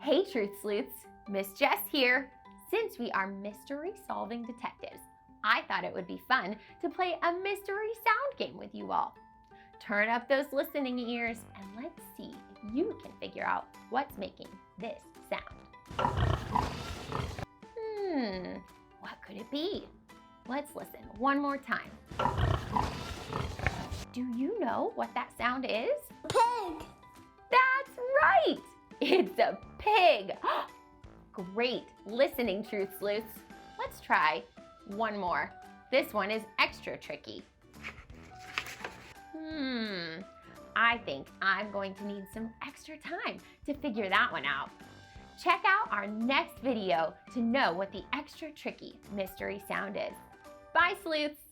Hey Truth Sleuths, Miss Jess here. Since we are mystery solving detectives, I thought it would be fun to play a mystery sound game with you all. Turn up those listening ears and let's see if you can figure out what's making this sound. What could it be? Let's listen one more time. Do you know what that sound is? Pig! That's right! It's a pig! Great listening, Truth Sleuths. Let's try one more. This one is extra tricky. I think I'm going to need some extra time to figure that one out. Check out our next video to know what the extra tricky mystery sound is. Bye, Sleuths!